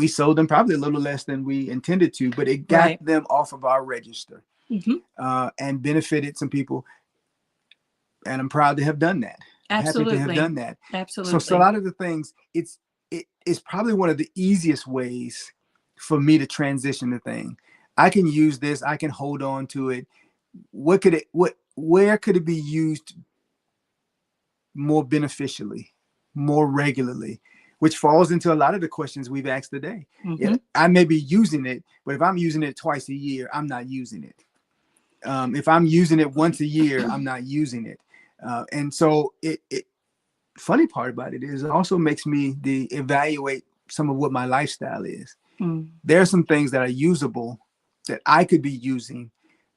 sold them probably a little less than we intended to, but it got them off of our register and benefited some people. And I'm proud to have done that. I'm happy to have Absolutely. done that. Absolutely. So a lot of the things, it's probably one of the easiest ways for me to transition the thing. I can use this, I can hold on to it. Where could it be used more beneficially, more regularly, which falls into a lot of the questions we've asked today. Mm-hmm. I may be using it, but if I'm using it twice a year, I'm not using it. If I'm using it once a year, I'm not using it. And so it funny part about it is it also makes me evaluate some of what my lifestyle is. There are some things that are usable that I could be using,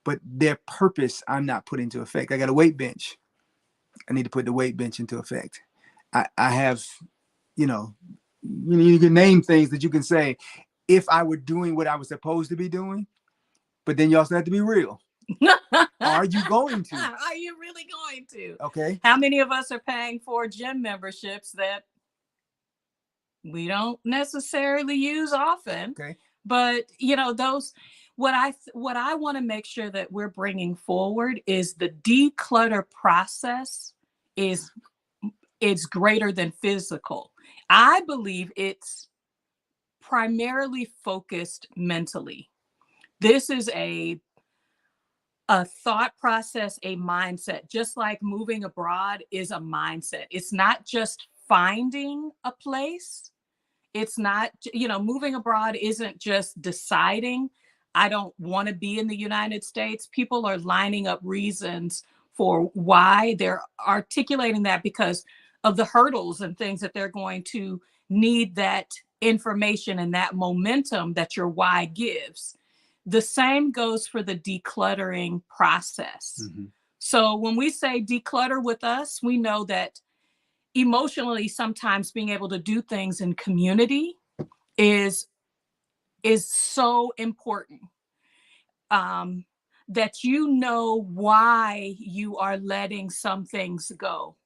but their purpose I'm not putting into effect. I got a weight bench. I need to put the weight bench into effect. I have, you can name things that you can say if I were doing what I was supposed to be doing, but then you also have to be real. Are you going to? Are you really going to? Okay. How many of us are paying for gym memberships that we don't necessarily use often? Okay. But those, what I want to make sure that we're bringing forward is the declutter process it's greater than physical. I believe it's primarily focused mentally. This is a thought process, a mindset, just like moving abroad is a mindset. It's not just finding a place. It's not, moving abroad isn't just deciding, I don't want to be in the United States. People are lining up reasons for why. They're articulating that because of the hurdles and things that they're going to need that information and that momentum that your why gives. The same goes for the decluttering process. Mm-hmm. So when we say declutter with us, we know that emotionally, sometimes being able to do things in community is so important. That why you are letting some things go,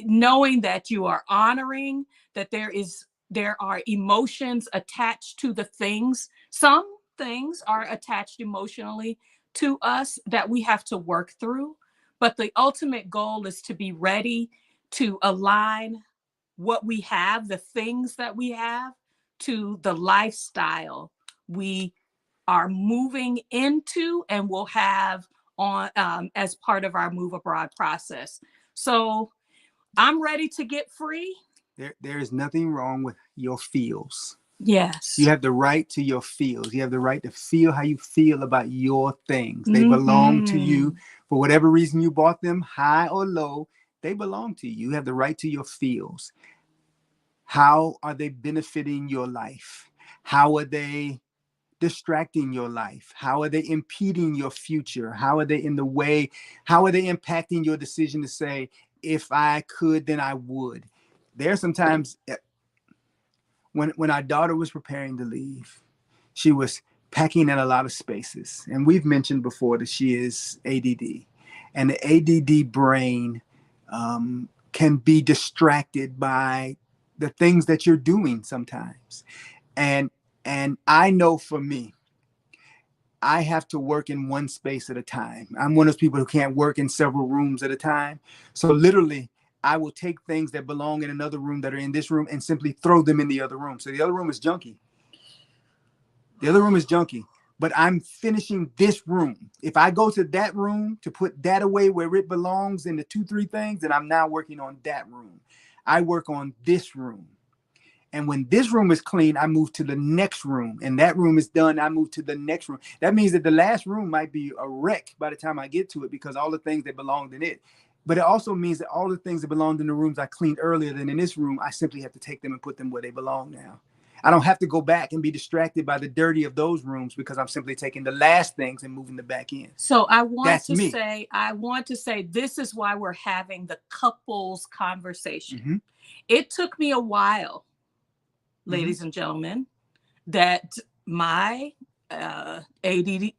knowing that you are honoring that there are emotions attached to the things. Some things are attached emotionally to us that we have to work through, but the ultimate goal is to be ready to align what we have, the things that we have, to the lifestyle we are moving into and will have on as part of our move abroad process. So I'm ready to get free. There is nothing wrong with your feels. Yes. You have the right to your feels. You have the right to feel how you feel about your things. They belong to you. For whatever reason you bought them, high or low, they belong to you. You have the right to your feels. How are they benefiting your life? How are they distracting your life? How are they impeding your future? How are they in the way? How are they impacting your decision to say, if I could, then I would? There are sometimes when our daughter was preparing to leave, she was packing in a lot of spaces. And we've mentioned before that she is ADD. And the ADD brain can be distracted by the things that you're doing sometimes. And I know for me, I have to work in one space at a time. I'm one of those people who can't work in several rooms at a time. So literally, I will take things that belong in another room that are in this room and simply throw them in the other room. So the other room is junky. The other room is junky, but I'm finishing this room. If I go to that room to put that away where it belongs in the 2-3 things, then I'm now working on that room. I work on this room. And when this room is clean, I move to the next room. And that room is done, I move to the next room. That means that the last room might be a wreck by the time I get to it because all the things that belonged in it. But it also means that all the things that belonged in the rooms I cleaned earlier than in this room, I simply have to take them and put them where they belong now. I don't have to go back and be distracted by the dirty of those rooms because I'm simply taking the last things and moving them back in. So I want to say this is why we're having the couples conversation. Mm-hmm. It took me a while, ladies and gentlemen, that my ADHD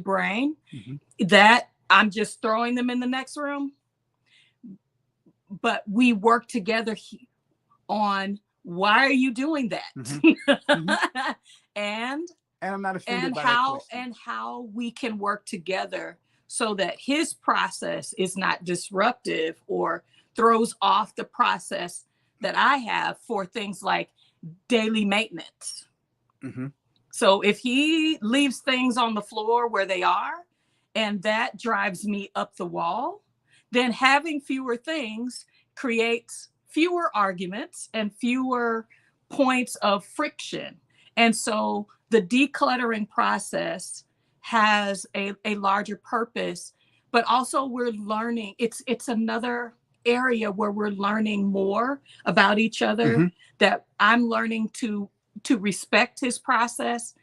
brain, that I'm just throwing them in the next room. But we work together on why are you doing that? And I'm not offended by how that question. and how we can work together so that his process is not disruptive or throws off the process that I have for things like daily maintenance. Mm-hmm. So if he leaves things on the floor where they are, and that drives me up the wall, then having fewer things creates fewer arguments and fewer points of friction. And so the decluttering process has a larger purpose, but also we're learning, it's another area where we're learning more about each other, Mm-hmm. that I'm learning to respect his process,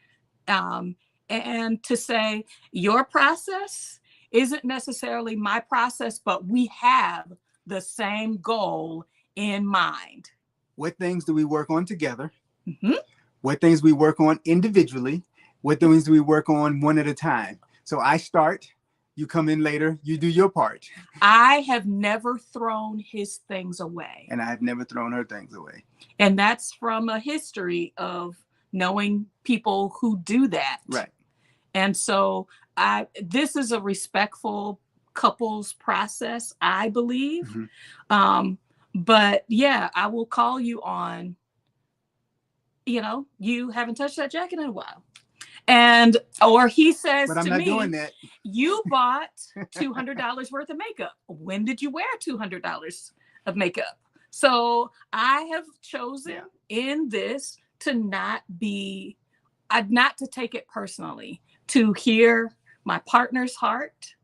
and to say your process isn't necessarily my process, but we have the same goal in mind. What things do we work on together? Mm-hmm. What things we work on individually? What things do we work on one at a time? So I start, you come in later, you do your part. I have never thrown his things away. And I've never thrown her things away. And that's from a history of knowing people who do that. Right. And so this is a respectful couples process, I believe. Mm-hmm. But yeah, I will call you on, you haven't touched that jacket in a while. And, or he says But I'm to not me, doing that. You bought $200 worth of makeup. When did you wear $200 of makeup? So I have chosen in this to not to take it personally, to hear my partner's heart,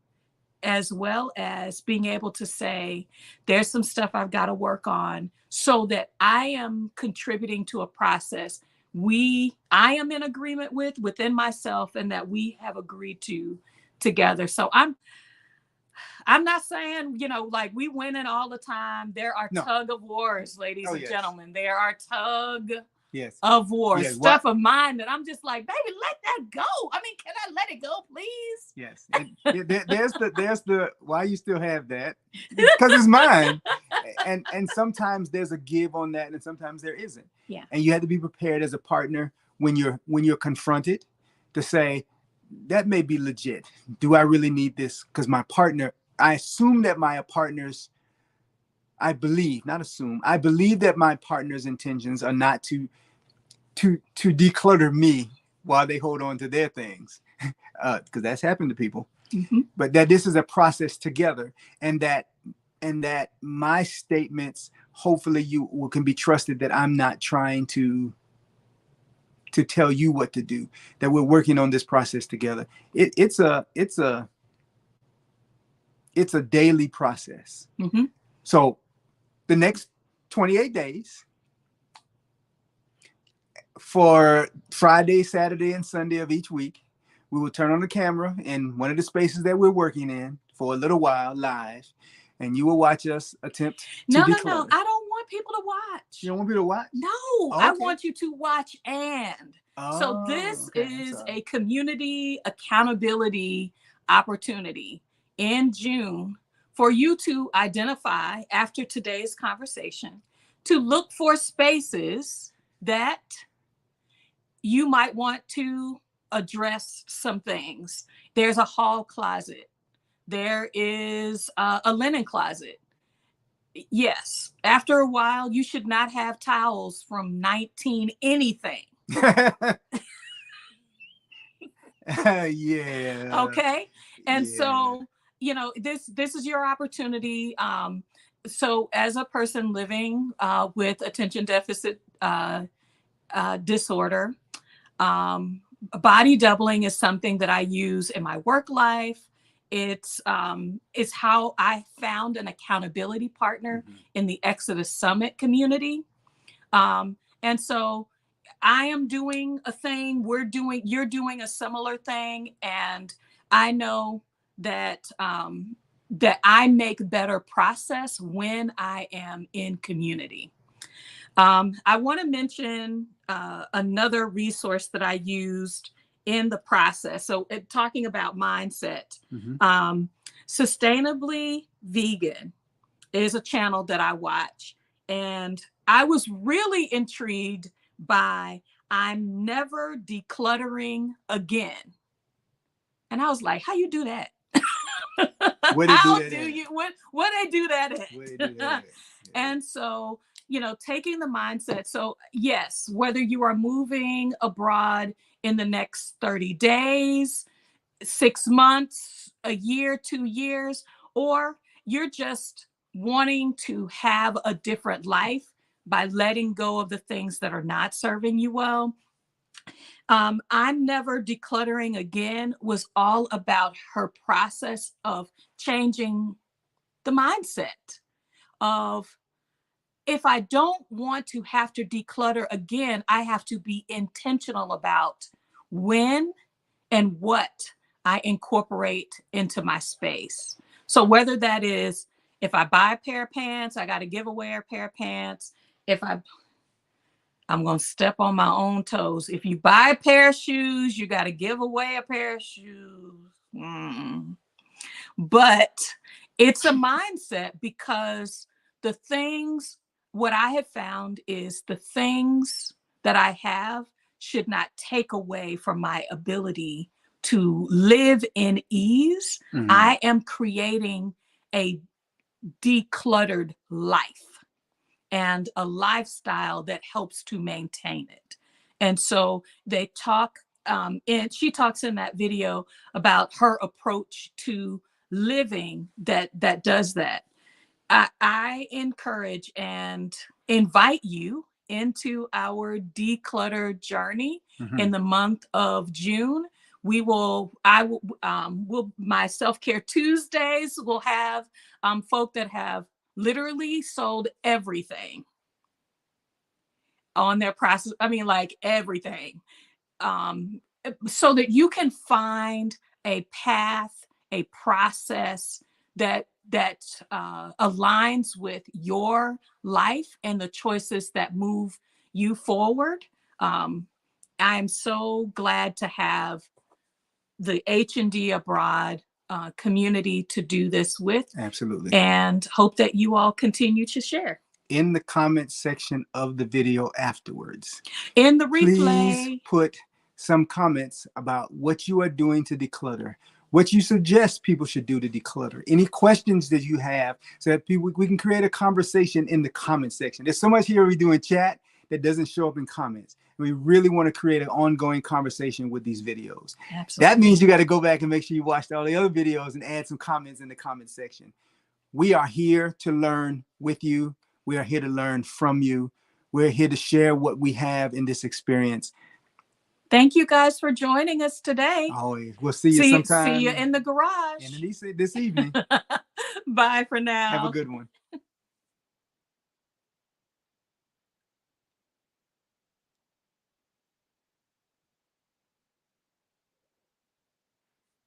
as well as being able to say, there's some stuff I've got to work on, so that I am contributing to a process I am in agreement within myself, and that we have agreed to together. So I'm not saying, like we winning all the time. There are tug of wars, ladies and gentlemen. There are tug of wars, stuff of mine that I'm just like, baby, let that go. I mean, can I let it go, please? Yes. And there's the why you still have that, because it's mine. And sometimes there's a give on that, and sometimes there isn't. Yeah. And you have to be prepared as a partner when you're confronted to say, that may be legit. Do I really need this? Because I assume that my partner's, I believe that my partner's intentions are not to declutter me while they hold on to their things, because that's happened to people. Mm-hmm. But that this is a process together, and that my statements, hopefully you can be trusted, that I'm not trying to tell you what to do, that we're working on this process together. It's a daily process. Mm-hmm. So the next 28 days, for Friday, Saturday, and Sunday of each week, we will turn on the camera in one of the spaces that we're working in for a little while live, and you will watch us attempt to declutter. No, I don't want people to watch. You don't want people to watch? No, Oh, okay. I want you to watch. And so this is a community accountability opportunity in June for you to identify, after today's conversation, to look for spaces that you might want to address some things. There's a hall closet. There is a linen closet. Yes, after a while, you should not have towels from 19 anything. Yeah. Okay. And so, this is your opportunity. So as a person living with attention deficit disorder, body doubling is something that I use in my work life. It's how I found an accountability partner in the Exodus Summit community. And so I am doing a thing, you're doing a similar thing. And I know that, that I make better process when I am in community. I want to mention another resource that I used in the process. So talking about mindset, Sustainably Vegan is a channel that I watch. And I was really intrigued by I'm never decluttering again. And I was like, how you do that? Where they do How that do at? you what they do that at? Where they do that at? Yeah. And so, taking the mindset. So yes, whether you are moving abroad in the next 30 days, 6 months, a year, 2 years, or you're just wanting to have a different life by letting go of the things that are not serving you well. I'm Never Decluttering Again was all about her process of changing the mindset of, if I don't want to have to declutter again, I have to be intentional about when and what I incorporate into my space. So whether that is, if I buy a pair of pants, I got to give away a pair of pants. If I'm going to step on my own toes. If you buy a pair of shoes, you got to give away a pair of shoes. But it's a mindset, because the things, what I have found is the things that I have should not take away from my ability to live in ease. Mhm. I am creating a decluttered life and a lifestyle that helps to maintain it. And so they talk, and she talks in that video about her approach to living that does that. I encourage and invite you into our declutter journey in Mhm. the month of June. I will, my self-care Tuesdays will have folk that have literally sold everything on their process. I mean, like everything, so that you can find a path, a process that aligns with your life and the choices that move you forward. Um, I'm so glad to have the H&D Abroad community to do this with, Absolutely. and hope that you all continue to share. In the comment section of the video afterwards, In the please replay, put some comments about what you are doing to declutter, what you suggest people should do to declutter, any questions that you have, so that we can create a conversation in the comment section. There's so much here we do in chat that doesn't show up in comments. We really want to create an ongoing conversation with these videos. absolutely. That means you got to go back and make sure you watched all the other videos and add some comments in the comment section. We are here to learn with you. We are here to learn from you. We're here to share what we have in this experience. Thank you guys for joining us today. Always. We'll see you sometime See you in the garage. this evening. Bye for now. Have a good one.